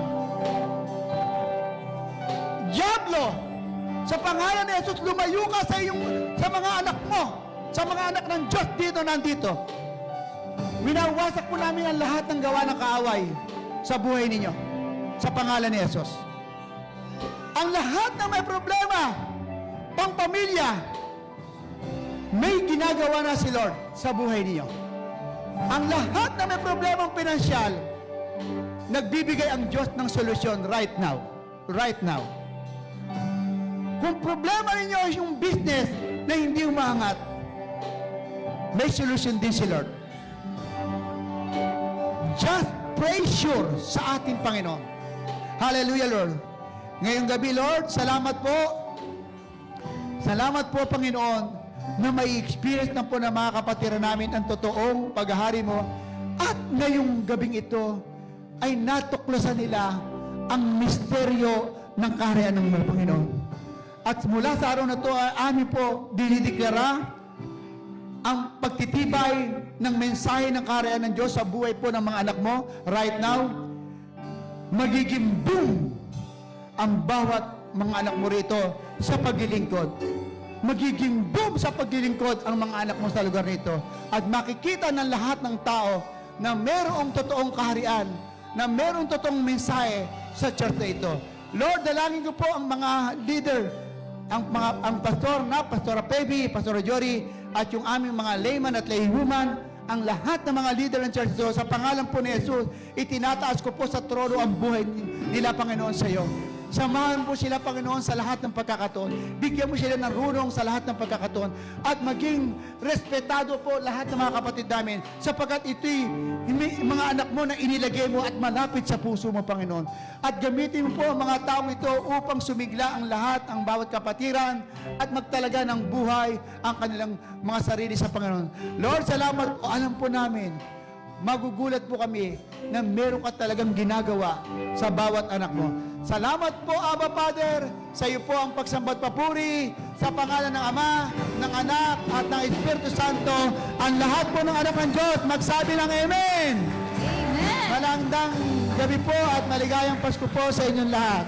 Diablo, sa pangalan ni Jesus, lumayo ka sa mga anak mo, sa mga anak ng Diyos dito nandito. Winawasak po namin ang lahat ng gawa ng kaaway sa buhay ninyo, sa pangalan ni Jesus. Ang lahat na may problema, pang pamilya, may ginagawa na si Lord sa buhay ninyo. Ang lahat na may problemang pinansyal, nagbibigay ang Diyos ng solusyon right now. Right now. Kung problema ninyo yung business na hindi umaangat, may solusyon din si Lord. Just pray sure sa ating Panginoon. Hallelujah, Lord. Ngayong gabi, Lord, salamat po. Salamat po, Panginoon, na may experience na po na mga kapatiran namin ang totoong paghahari mo. At ngayong gabing ito, ay natuklasan nila ang misteryo ng kaharian ng mga Panginoon. At mula sa araw na ito, amin po dinideklara ang pagtitibay ng mensahe ng kaharian ng Diyos sa buhay po ng mga anak mo right now. Magiging boom ang bawat mga anak mo rito sa paglilingkod. Magiging boom sa paglilingkod ang mga anak mo sa lugar nito. At makikita ng lahat ng tao na mayroong totoong kaharian, na mayroong totoong mensahe sa church na ito. Lord, dalangin ko po ang mga leader, ang pastor na, Pastor Pebi, Pastor Jory, at yung aming mga layman at laywoman, ang lahat ng mga leader ng church ito, sa pangalan po ni Jesus, itinataas ko po sa trono ang buhay nila, Panginoon, sa iyo. Samahan po sila, Panginoon, sa lahat ng pagkakataon. Bigyan mo sila ng rulong sa lahat ng pagkakataon. At maging respetado po lahat ng mga kapatid namin. Sapagkat ito'y mga anak mo na inilagay mo at malapit sa puso mo, Panginoon. At gamitin mo po ang mga taong ito upang sumigla ang lahat, ang bawat kapatiran, at magtalaga ng buhay ang kanilang mga sarili sa Panginoon. Lord, salamat po. Alam po namin, magugulat po kami na meron ka talagang ginagawa sa bawat anak mo. Salamat po, Abba Father. Sa iyo po ang pagsambat papuri sa pangalan ng Ama, ng Anak, at ng Espiritu Santo. Ang lahat po ng anak ng Diyos, magsabi ng Amen. Amen. Malandang gabi po at maligayang Pasko po sa inyong lahat.